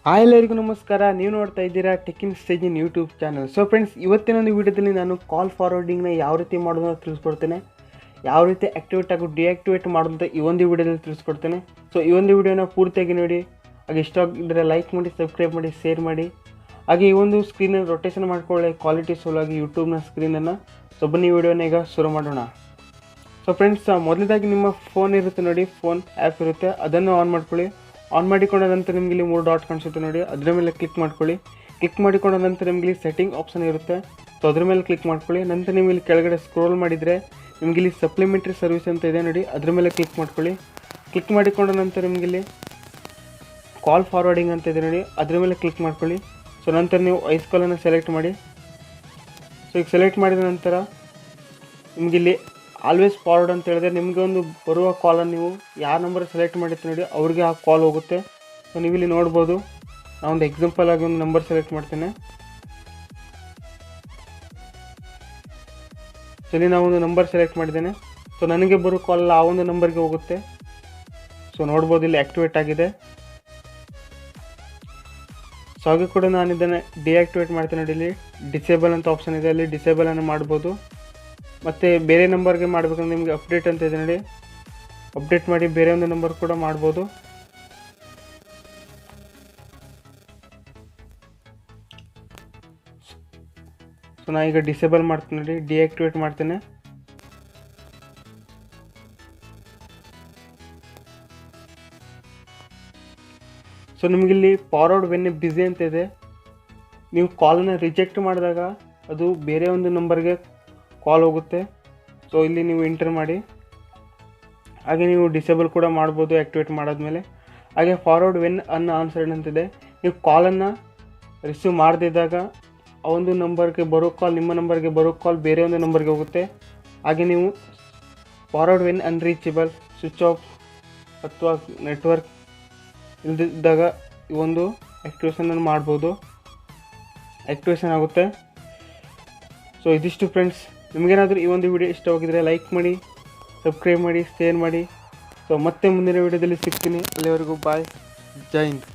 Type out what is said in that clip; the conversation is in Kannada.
ಹಾಯ್ ಎಲ್ಲರಿಗೂ ನಮಸ್ಕಾರ. ನೀವು ನೋಡ್ತಾ ಇದ್ದೀರಾ ಟೆಕ್ಕಿನ್ ಸ್ಟೇಜಿನ್ ಯೂಟ್ಯೂಬ್ ಚಾನಲ್. ಸೊ ಫ್ರೆಂಡ್ಸ್, ಇವತ್ತಿನ ಒಂದು ವಿಡಿಯೋದಲ್ಲಿ ನಾನು ಕಾಲ್ ಫಾರ್ವರ್ಡಿಂಗ್ನ ಯಾವ ರೀತಿ ಮಾಡೋದನ್ನ ತಿಳಿಸ್ಕೊಡ್ತೇನೆ, ಯಾವ ರೀತಿ ಆ್ಯಕ್ಟಿವೇಟ್ ಹಾಗೂ ಡಿಆಕ್ಟಿವೇಟ್ ಮಾಡೋದಂತ ಈ ಒಂದು ವಿಡಿಯೋದಲ್ಲಿ ತಿಳಿಸ್ಕೊಡ್ತೇನೆ. ಸೊ ಈ ಒಂದು ವಿಡಿಯೋನ ಪೂರ್ತಿಯಾಗಿ ನೋಡಿ. ಹಾಗೆ ಇಷ್ಟ ಆಗಿದ್ದರೆ ಲೈಕ್ ಮಾಡಿ, ಸಬ್ಸ್ಕ್ರೈಬ್ ಮಾಡಿ, ಶೇರ್ ಮಾಡಿ. ಹಾಗೆ ಈ ಒಂದು ಸ್ಕ್ರೀನನ್ನು ರೊಟೇಷನ್ ಮಾಡ್ಕೊಳ್ಳಿ ಕ್ವಾಲಿಟಿ ಸಲುವಾಗಿ ಯೂಟ್ಯೂಬ್ನ ಸ್ಕ್ರೀನನ್ನು. ಸೊ ಬನ್ನಿ ವಿಡಿಯೋನ ಈಗ ಶುರು ಮಾಡೋಣ. ಸೊ ಫ್ರೆಂಡ್ಸ್, ಮೊದಲದಾಗಿ ನಿಮ್ಮ ಫೋನ್ ಇರುತ್ತೆ ನೋಡಿ, ಫೋನ್ ಆ್ಯಪ್ ಇರುತ್ತೆ, ಅದನ್ನು ಆನ್ ಮಾಡ್ಕೊಳ್ಳಿ. ಆನ್ ಮಾಡಿಕೊಂಡ ನಂತರ ನಿಮಗೆ ಇಲ್ಲಿ 3 ಡಾಟ್ ಕಾಣಿಸುತ್ತೆ ನೋಡಿ, ಅದರ ಮೇಲೆ ಕ್ಲಿಕ್ ಮಾಡ್ಕೊಳ್ಳಿ. ಕ್ಲಿಕ್ ಮಾಡಿಕೊಂಡ ನಂತರ ನಿಮಗೆ ಇಲ್ಲಿ ಸೆಟ್ಟಿಂಗ್ ಆಪ್ಷನ್ ಇರುತ್ತೆ, ಸೊ ಅದ್ರ ಮೇಲೆ ಕ್ಲಿಕ್ ಮಾಡ್ಕೊಳ್ಳಿ. ನಂತರ ನೀವು ಇಲ್ಲಿ ಕೆಳಗಡೆ ಸ್ಕ್ರೋಲ್ ಮಾಡಿದರೆ ನಿಮಗೆ ಇಲ್ಲಿ ಸಪ್ಲಿಮೆಂಟ್ರಿ ಸರ್ವಿಸ್ ಅಂತ ಇದೆ ನೋಡಿ, ಅದ್ರ ಮೇಲೆ ಕ್ಲಿಕ್ ಮಾಡ್ಕೊಳ್ಳಿ. ಕ್ಲಿಕ್ ಮಾಡಿಕೊಂಡ ನಂತರ ನಿಮಗೆ ಇಲ್ಲಿ ಕಾಲ್ ಫಾರ್ವರ್ಡಿಂಗ್ ಅಂತ ಇದೆ ನೋಡಿ, ಅದ್ರ ಮೇಲೆ ಕ್ಲಿಕ್ ಮಾಡ್ಕೊಳ್ಳಿ. ಸೊ ನಂತರ ನೀವು ಐಸ್ ಕಾಲನ್ನು ಸೆಲೆಕ್ಟ್ ಮಾಡಿ. ಸೊ ಈಗ ಸೆಲೆಕ್ಟ್ ಮಾಡಿದ ನಂತರ ನಿಮಗಿಲ್ಲಿ ಆಲ್ವೇಸ್ ಫಾರ್ವರ್ಡ್ ಅಂತ ಹೇಳಿದ್ರೆ ನಿಮಗೆ ಒಂದು ಬರುವ ಕಾಲನ್ನು ನೀವು ಯಾವ ನಂಬರ್ ಸೆಲೆಕ್ಟ್ ಮಾಡಿರ್ತೀವಿ ನೋಡಿ ಅವ್ರಿಗೆ ಆ ಕಾಲ್ ಹೋಗುತ್ತೆ. ಸೊ ನೀವಿಲ್ಲಿ ನೋಡ್ಬೋದು, ನಾವೊಂದು ಎಕ್ಸಾಂಪಲ್ ಆಗಿ ಒಂದು ನಂಬರ್ ಸೆಲೆಕ್ಟ್ ಮಾಡ್ತೇನೆ. ಸೊ ಇಲ್ಲಿ ನಾವೊಂದು ನಂಬರ್ ಸೆಲೆಕ್ಟ್ ಮಾಡಿದ್ದೇನೆ. ಸೊ ನನಗೆ ಬರೋ ಕಾಲ್ ಆ ಒಂದು ನಂಬರ್ಗೆ ಹೋಗುತ್ತೆ. ಸೊ ನೋಡ್ಬೋದು ಇಲ್ಲಿ ಆ್ಯಕ್ಟಿವೇಟ್ ಆಗಿದೆ. ಸೊ ಹಾಗೆ ಕೂಡ ನಾನು ಇದನ್ನು ಡಿಆಕ್ಟಿವೇಟ್ ಮಾಡ್ತೇನೆ ನೋಡಿ, ಇಲ್ಲಿ ಡಿಸೇಬಲ್ ಅಂತ ಆಪ್ಷನ್ ಇದೆ, ಅಲ್ಲಿ ಡಿಸೇಬಲನ್ನು ಮಾಡ್ಬೋದು. ಮತ್ತು ಬೇರೆ ನಂಬರ್ಗೆ ಮಾಡಬೇಕಂದ್ರೆ ನಿಮಗೆ ಅಪ್ಡೇಟ್ ಅಂತ ಇದೆ ನೋಡಿ, ಅಪ್ಡೇಟ್ ಮಾಡಿ ಬೇರೆ ಒಂದು ನಂಬರ್ ಕೂಡ ಮಾಡ್ಬೋದು. ಸೊ ನಾನು ಈಗ ಡಿಸೇಬಲ್ ಮಾಡ್ತೀನಿ ನೋಡಿ, ಡಿಆಕ್ಟಿವೇಟ್ ಮಾಡ್ತೇನೆ. ಸೊ ನಿಮಗಿಲ್ಲಿ ಫಾರ್ವರ್ಡ್ ವೆನ್ ಬಿಸಿ ಅಂತ ಇದೆ. ನೀವು ಕಾಲನ್ನು ರಿಜೆಕ್ಟ್ ಮಾಡಿದಾಗ ಅದು ಬೇರೆ ಒಂದು ನಂಬರ್ಗೆ ಕಾಲ್ ಹೋಗುತ್ತೆ. ಸೊ ಇಲ್ಲಿ ನೀವು ಎಂಟರ್ ಮಾಡಿ. ಹಾಗೆ ನೀವು ಡಿಸೇಬಲ್ ಕೂಡ ಮಾಡ್ಬೋದು ಆ್ಯಕ್ಟಿವೇಟ್ ಮಾಡಾದ್ಮೇಲೆ. ಹಾಗೆ ಫಾರ್ವರ್ಡ್ ವೆನ್ ಅನ್ಆನ್ಸರ್ಡ್ ಅಂತಿದೆ, ನೀವು ಕಾಲನ್ನು ರಿಸೀವ್ ಮಾಡದಿದ್ದಾಗ ಆ ಒಂದು ನಂಬರ್ಗೆ ಬರೋ ಕಾಲ್, ನಿಮ್ಮ ನಂಬರ್ಗೆ ಬರೋ ಕಾಲ್ ಬೇರೆ ಒಂದು ನಂಬರ್ಗೆ ಹೋಗುತ್ತೆ. ಹಾಗೆ ನೀವು forward when unreachable, switch off ಅಥವಾ ನೆಟ್ವರ್ಕ್ ಇಲ್ದಿದ್ದಾಗ ಈ ಒಂದು ಆ್ಯಕ್ಟಿವೇಷನನ್ನು ಮಾಡ್ಬೋದು, ಆ್ಯಕ್ಟಿವೇಷನ್ ಆಗುತ್ತೆ. ಸೊ ಇದಿಷ್ಟು ಫ್ರೆಂಡ್ಸ್. ನಿಮಗೇನಾದರೂ ಈ ಒಂದು ವಿಡಿಯೋ ಇಷ್ಟವಾಗಿದ್ದರೆ ಲೈಕ್ ಮಾಡಿ, ಸಬ್ಸ್ಕ್ರೈಬ್ ಮಾಡಿ, ಶೇರ್ ಮಾಡಿ. ಸೊ ಮತ್ತೆ ಮುಂದಿನ ವಿಡಿಯೋದಲ್ಲಿ ಸಿಗ್ತೀನಿ. ಅಲ್ಲಿವರೆಗೂ ಬಾಯ್, ಜೈ ಹಿಂದ್.